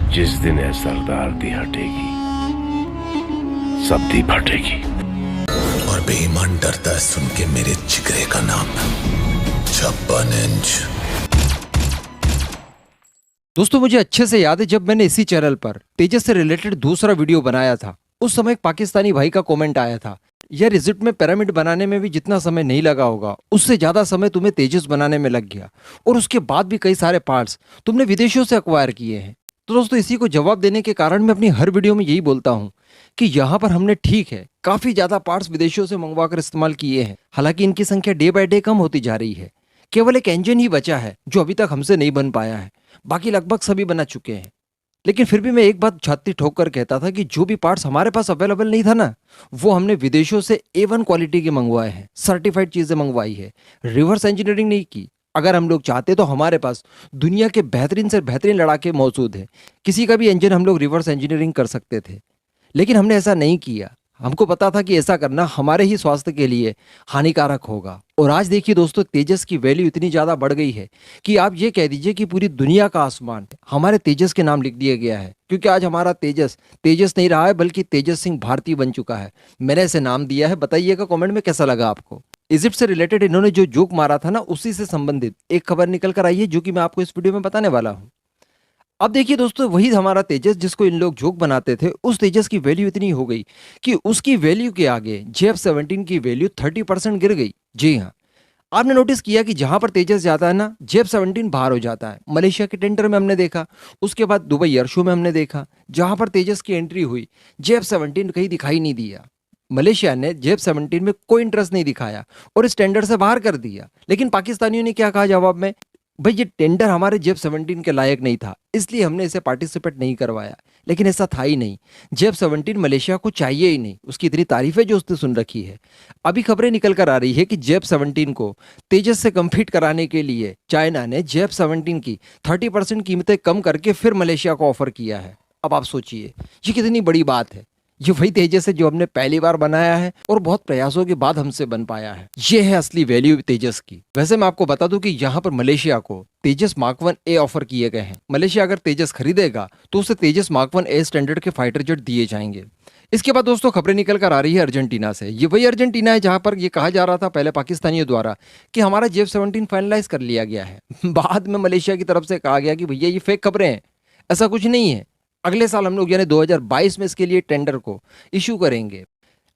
जिस दिन है सरदार दी हटेगी, सब दी फटेगी। और बेईमान डरता है सुन के मेरे जिगरे का नाम 56 इंच। दोस्तों मुझे अच्छे से याद है जब मैंने इसी चैनल पर तेजस से रिलेटेड दूसरा वीडियो बनाया था, उस समय एक पाकिस्तानी भाई का कमेंट आया था, यार इजिप्ट में पिरामिड बनाने में भी जितना समय नहीं लगा होगा उससे ज्यादा समय तुम्हें तेजस बनाने में लग गया, और उसके बाद भी कई सारे पार्ट्स तुमने विदेशों से अक्वायर किए हैं। तो दोस्तों इसी को जवाब देने के कारण मैं अपनी हर वीडियो में यही बोलता हूँ कि यहाँ पर हमने ठीक है काफी ज्यादा पार्ट्स विदेशों से मंगवा कर इस्तेमाल किए हैं। हालांकि इनकी संख्या डे बाय डे कम होती जा रही है। केवल एक इंजन ही बचा है जो अभी तक हमसे नहीं बन पाया है, बाकी लगभग सभी बना चुके हैं। लेकिन फिर भी मैं एक बात छाती ठोक कर कहता था कि जो भी पार्ट्स हमारे पास अवेलेबल नहीं था ना, वो हमने विदेशों से A1 क्वालिटी के मंगवाए हैं, सर्टिफाइड चीजें मंगवाई है, रिवर्स इंजीनियरिंग नहीं की। अगर हम लोग चाहते तो हमारे पास दुनिया के बेहतरीन से बेहतरीन लड़ाके मौजूद हैं, किसी का भी इंजन हम लोग रिवर्स इंजीनियरिंग कर सकते थे, लेकिन हमने ऐसा नहीं किया। हमको पता था कि ऐसा करना हमारे ही स्वास्थ्य के लिए हानिकारक होगा। और आज देखिए दोस्तों, तेजस की वैल्यू इतनी ज्यादा बढ़ गई है कि आप ये कह दीजिए कि पूरी दुनिया का आसमान हमारे तेजस के नाम लिख दिया गया है, क्योंकि आज हमारा तेजस तेजस नहीं रहा है बल्कि तेजस सिंह भारती बन चुका है। मैंने इसे नाम दिया है। बताइएगा कमेंट में कैसा लगा आपको। इजिप्ट से रिलेटेड इन्होंने जो जोक मारा था ना, उसी से संबंधित एक खबर निकल कर आई है जो कि मैं आपको इस वीडियो में बताने वाला हूँ। अब देखिए दोस्तों, वही हमारा तेजस जिसको इन लोग जोक बनाते थे, उस तेजस की वैल्यू इतनी हो गई कि उसकी वैल्यू के आगे JF-17 की वैल्यू 30% गिर गई। जी हाँ, आपने नोटिस किया कि जहां पर तेजस जाता है ना, JF-17 बाहर हो जाता है। मलेशिया के टेंडर में हमने देखा, उसके बाद दुबई एयर शो में हमने देखा, जहां पर तेजस की एंट्री हुई JF-17 कहीं दिखाई नहीं दिया। मलेशिया ने JF-17 में कोई इंटरेस्ट नहीं दिखाया और इस टेंडर से बाहर कर दिया। लेकिन पाकिस्तानियों ने क्या कहा जवाब में, भाई ये टेंडर हमारे JF-17 के लायक नहीं था, इसलिए हमने इसे पार्टिसिपेट नहीं करवाया। लेकिन ऐसा था ही नहीं। JF-17 मलेशिया को चाहिए ही नहीं, उसकी इतनी तारीफें जो उसने सुन रखी है। अभी खबरें निकल कर आ रही है कि JF-17 को तेजस से कम्पीट कराने के लिए चाइना ने JF-17 की 30% कीमतें कम करके फिर मलेशिया को ऑफर किया है। अब आप सोचिए ये कितनी बड़ी बात है। ये वही तेजस है जो हमने पहली बार बनाया है और बहुत प्रयासों के बाद हमसे बन पाया है। ये है असली वैल्यू तेजस की। वैसे मैं आपको बता दूं कि यहाँ पर मलेशिया को तेजस मार्क 1A ऑफर किए गए हैं। मलेशिया अगर तेजस खरीदेगा तो उसे तेजस मार्क 1A स्टैंडर्ड के फाइटर जेट दिए जाएंगे। इसके बाद दोस्तों खबरें निकल कर आ रही है अर्जेंटीना से। ये वही अर्जेंटीना है जहां पर ये कहा जा रहा था पहले पाकिस्तानियों द्वारा कि हमारा JF-17 फाइनलाइज कर लिया गया है। बाद में मलेशिया की तरफ से कहा गया कि भैया ये फेक खबरें हैं, ऐसा कुछ नहीं है। अगले साल हम लोग यानी 2022 में इसके लिए टेंडर को इशू करेंगे।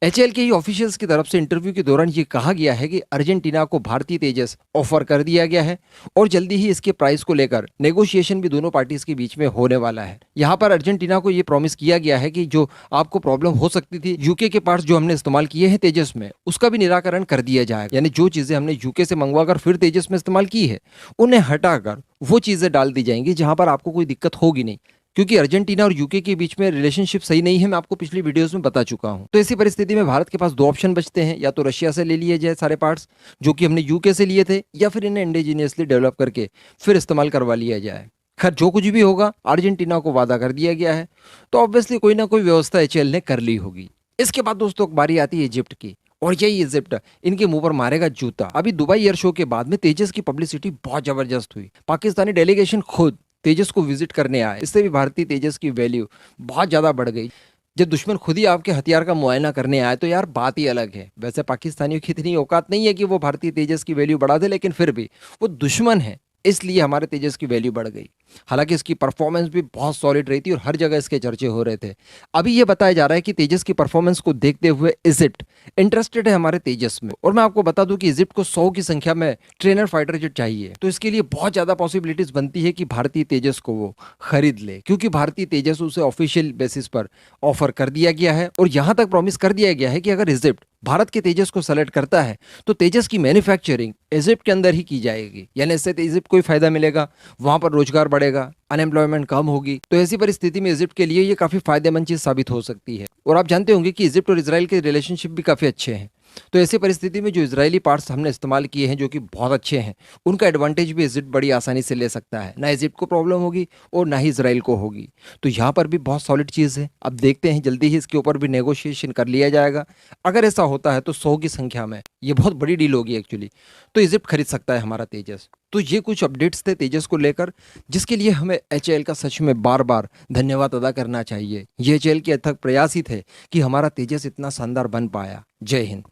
HAL के ही ऑफिशियल्स की तरफ से इंटरव्यू के दौरान ये कहा गया है कि अर्जेंटीना को भारतीय तेजस ऑफर कर दिया गया है और जल्दी ही इसके प्राइस को लेकर नेगोशिएशन भी दोनों पार्टीज के बीच में होने वाला है। यहाँ पर अर्जेंटीना को ये प्रॉमिस किया गया है कि जो आपको प्रॉब्लम हो सकती थी यूके के पार्ट्स जो हमने इस्तेमाल किए हैं तेजस में, उसका भी निराकरण कर दिया जाएगा। यानी जो चीजें हमने यूके से मंगवाकर फिर तेजस में इस्तेमाल की है, उन्हें हटाकर वो चीजें डाल दी जाएंगी जहां पर आपको कोई दिक्कत होगी नहीं, क्योंकि अर्जेंटीना और यूके के बीच में रिलेशनशिप सही नहीं है। मैं आपको पिछली वीडियोस में बता चुका हूं। तो ऐसी परिस्थिति में भारत के पास दो ऑप्शन बचते हैं, या तो रशिया से ले लिए जाए सारे पार्ट्स जो कि हमने यूके से लिए थे, या फिर इन्हें इंडिजीनियसली डेवलप करके फिर इस्तेमाल करवा लिया जाए। खैर जो कुछ भी होगा, अर्जेंटीना को वादा कर दिया गया है, तो ऑब्वियसली कोई ना कोई व्यवस्था HAL ने कर ली होगी। इसके बाद दोस्तों बारी आती है इजिप्ट की, और यही इजिप्ट इनके मुंह पर मारेगा जूता। अभी दुबई एयर शो के बाद में तेजस की पब्लिसिटी बहुत जबरदस्त हुई। पाकिस्तानी डेलीगेशन खुद तेजस को विजिट करने आए, इससे भी भारतीय तेजस की वैल्यू बहुत ज्यादा बढ़ गई। जब दुश्मन खुद ही आपके हथियार का मुआयना करने आए तो यार बात ही अलग है। वैसे पाकिस्तानियों की इतनी औकात नहीं है कि वो भारतीय तेजस की वैल्यू बढ़ा दे, लेकिन फिर भी वो दुश्मन है, इसलिए हमारे तेजस की वैल्यू बढ़ गई। हालांकि इसकी परफॉर्मेंस भी बहुत सॉलिड रही थी और हर जगह इसके चर्चे हो रहे थे। अभी ये बताया जा रहा है कि तेजस की परफॉर्मेंस को देखते हुए इजिप्ट इंटरेस्टेड है हमारे तेजस में। और मैं आपको बता दूं कि इजिप्ट को 100 की संख्या में ट्रेनर फाइटर जेट चाहिए, तो इसके लिए बहुत ज्यादा पॉसिबिलिटीज बनती है कि भारतीय तेजस को वो खरीद ले, क्योंकि भारतीय तेजस उसे ऑफिशियल बेसिस पर ऑफर कर दिया गया है। और यहां तक प्रॉमिस कर दिया गया है कि अगर इजिप्ट भारत के तेजस को सेलेक्ट करता है तो तेजस की मैन्युफैक्चरिंग इजिप्ट के अंदर ही की जाएगी। यानी इससे इजिप्ट को ही फायदा मिलेगा, वहां पर रोजगार बढ़ेगा, अनएम्प्लॉयमेंट कम होगी। तो ऐसी परिस्थिति में इजिप्ट के लिए ये काफी फायदेमंद चीज साबित हो सकती है। और आप जानते होंगे कि इजिप्ट और इजराइल के रिलेशनशिप भी काफी अच्छे हैं। तो ऐसी परिस्थिति में जो इजरायली पार्ट्स हमने इस्तेमाल किए हैं जो कि बहुत अच्छे हैं, उनका एडवांटेज भी इजिप्ट बड़ी आसानी से ले सकता है। ना इजिप्ट को प्रॉब्लम होगी और ना ही इसराइल को होगी। तो यहाँ पर भी बहुत सॉलिड चीज़ है। अब देखते हैं जल्दी ही इसके ऊपर भी नेगोशिएशन कर लिया जाएगा। अगर ऐसा होता है तो 100 की संख्या में ये बहुत बड़ी डील होगी एक्चुअली। तो इजिप्ट खरीद सकता है हमारा तेजस। तो ये कुछ अपडेट्स थे तेजस को लेकर, जिसके लिए हमें एचएएल का सच में बार बार धन्यवाद अदा करना चाहिए। ये एचएएल के अथक प्रयास ही थे कि हमारा तेजस इतना शानदार बन पाया। जय हिंद।